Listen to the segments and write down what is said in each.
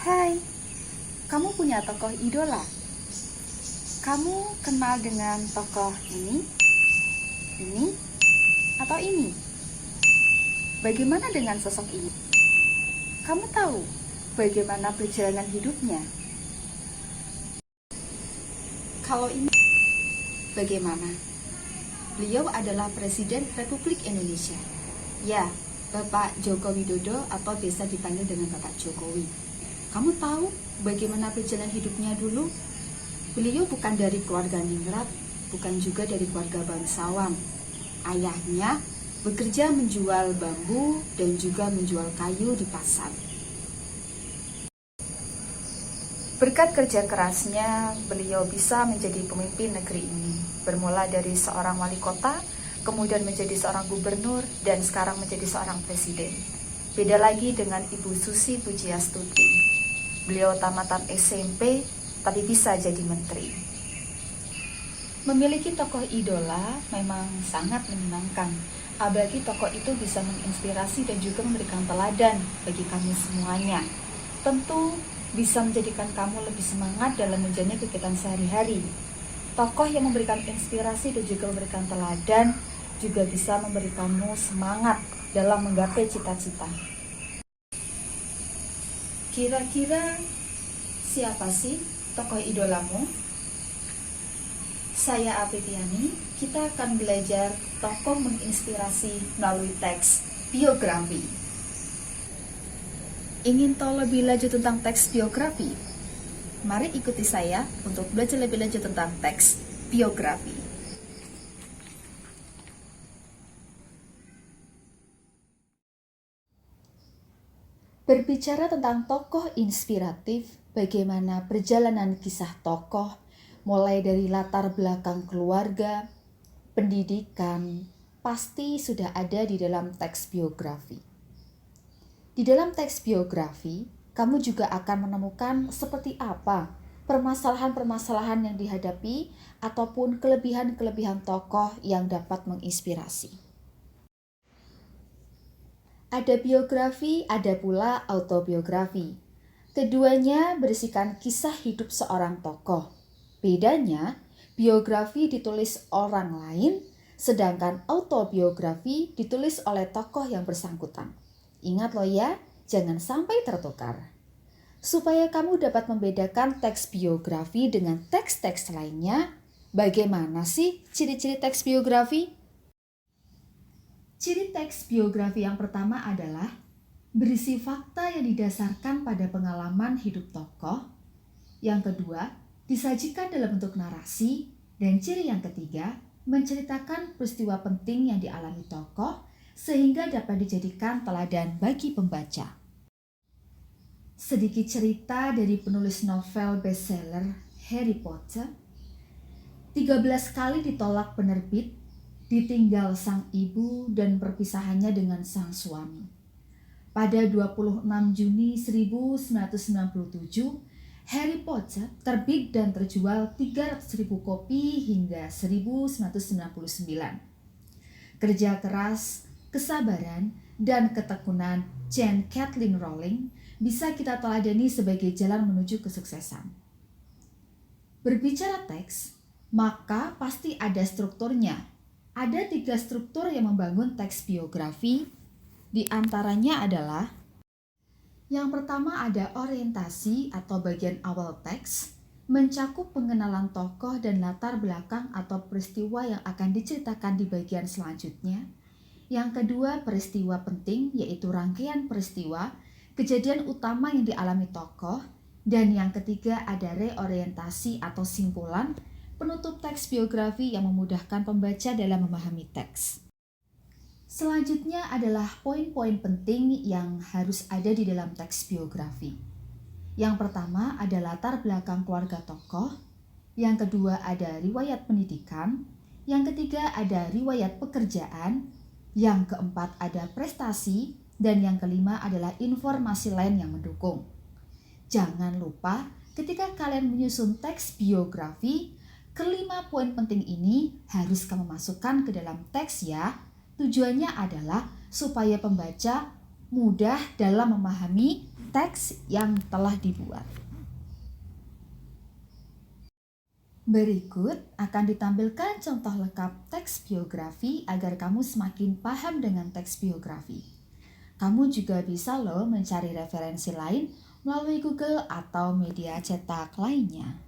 Hai, kamu punya tokoh idola? Kamu kenal dengan tokoh ini, atau ini? Bagaimana dengan sosok ini? Kamu tahu bagaimana perjalanan hidupnya? Kalau ini, bagaimana? Beliau adalah Presiden Republik Indonesia. Ya, Bapak Joko Widodo atau biasa dipanggil dengan Bapak Jokowi. Kamu tahu bagaimana perjalanan hidupnya dulu? Beliau bukan dari keluarga ningrat, bukan juga dari keluarga bangsawan. Ayahnya bekerja menjual bambu dan juga menjual kayu di pasar. Berkat kerja kerasnya, beliau bisa menjadi pemimpin negeri ini. Bermula dari seorang wali kota, kemudian menjadi seorang gubernur, dan sekarang menjadi seorang presiden. Beda lagi dengan Ibu Susi Pujiastuti. Beliau tamatan SMP, tapi bisa jadi menteri. Memiliki tokoh idola memang sangat menyenangkan. Apalagi tokoh itu bisa menginspirasi dan juga memberikan teladan bagi kami semuanya. Tentu bisa menjadikan kamu lebih semangat dalam menjalani kegiatan sehari-hari. Tokoh yang memberikan inspirasi dan juga memberikan teladan juga bisa memberikanmu semangat dalam menggapai cita-cita. Kira-kira siapa sih tokoh idolamu? Saya Apritiani, kita akan belajar tokoh menginspirasi melalui teks biografi. Ingin tahu lebih lanjut tentang teks biografi? Mari ikuti saya untuk belajar lebih lanjut tentang teks biografi. Berbicara tentang tokoh inspiratif, bagaimana perjalanan kisah tokoh, mulai dari latar belakang keluarga, pendidikan, pasti sudah ada di dalam teks biografi. Di dalam teks biografi, kamu juga akan menemukan seperti apa permasalahan-permasalahan yang dihadapi ataupun kelebihan-kelebihan tokoh yang dapat menginspirasi. Ada biografi, ada pula autobiografi. Keduanya berisikan kisah hidup seorang tokoh. Bedanya, biografi ditulis orang lain, sedangkan autobiografi ditulis oleh tokoh yang bersangkutan. Ingat loh ya, jangan sampai tertukar. Supaya kamu dapat membedakan teks biografi dengan teks-teks lainnya, bagaimana sih ciri-ciri teks biografi? Ciri teks biografi yang pertama adalah berisi fakta yang didasarkan pada pengalaman hidup tokoh. Yang kedua, disajikan dalam bentuk narasi. Dan ciri yang ketiga, menceritakan peristiwa penting yang dialami tokoh sehingga dapat dijadikan teladan bagi pembaca. Sedikit cerita dari penulis novel bestseller Harry Potter. 13 kali ditolak penerbit, ditinggal sang ibu dan perpisahannya dengan sang suami. Pada 26 Juni 1997, Harry Potter terbit dan terjual 300.000 kopi hingga 1999. Kerja keras, kesabaran, dan ketekunan J.K. Rowling bisa kita teladani sebagai jalan menuju kesuksesan. Berbicara teks, maka pasti ada strukturnya. Ada 3 struktur yang membangun teks biografi, di antaranya adalah yang pertama ada orientasi atau bagian awal teks, mencakup pengenalan tokoh dan latar belakang atau peristiwa yang akan diceritakan di bagian selanjutnya. Yang kedua peristiwa penting, yaitu rangkaian peristiwa, kejadian utama yang dialami tokoh. Dan yang ketiga ada reorientasi atau simpulan, penutup teks biografi yang memudahkan pembaca dalam memahami teks. Selanjutnya adalah poin-poin penting yang harus ada di dalam teks biografi. Yang pertama ada latar belakang keluarga tokoh, yang kedua ada riwayat pendidikan, yang ketiga ada riwayat pekerjaan, yang keempat ada prestasi, dan yang kelima adalah informasi lain yang mendukung. Jangan lupa ketika kalian menyusun teks biografi, kelima poin penting ini harus kamu masukkan ke dalam teks ya. Tujuannya adalah supaya pembaca mudah dalam memahami teks yang telah dibuat. Berikut akan ditampilkan contoh lengkap teks biografi agar kamu semakin paham dengan teks biografi. Kamu juga bisa loh mencari referensi lain melalui Google atau media cetak lainnya.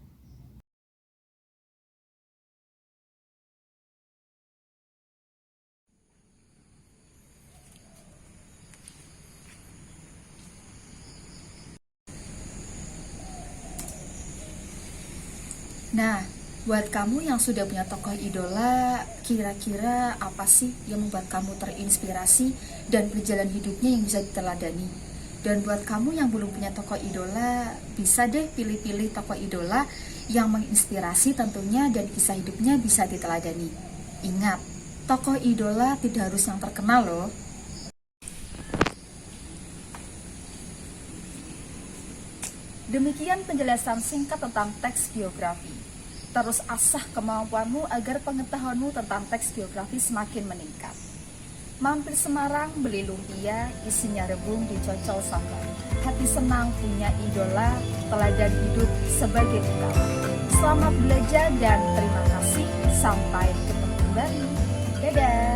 Nah, buat kamu yang sudah punya tokoh idola, kira-kira apa sih yang membuat kamu terinspirasi dan perjalanan hidupnya yang bisa diteladani? Dan buat kamu yang belum punya tokoh idola, bisa deh pilih-pilih tokoh idola yang menginspirasi tentunya dan kisah hidupnya bisa diteladani. Ingat, tokoh idola tidak harus yang terkenal loh. Demikian penjelasan singkat tentang teks biografi. Terus asah kemampuanmu agar pengetahuanmu tentang teks biografi semakin meningkat. Mampir Semarang beli lumpia, isinya rebung dicocol sambal. Hati senang punya idola, teladan hidup sebagai bekal. Selamat belajar dan terima kasih. Sampai ketemu kembali. Dadah.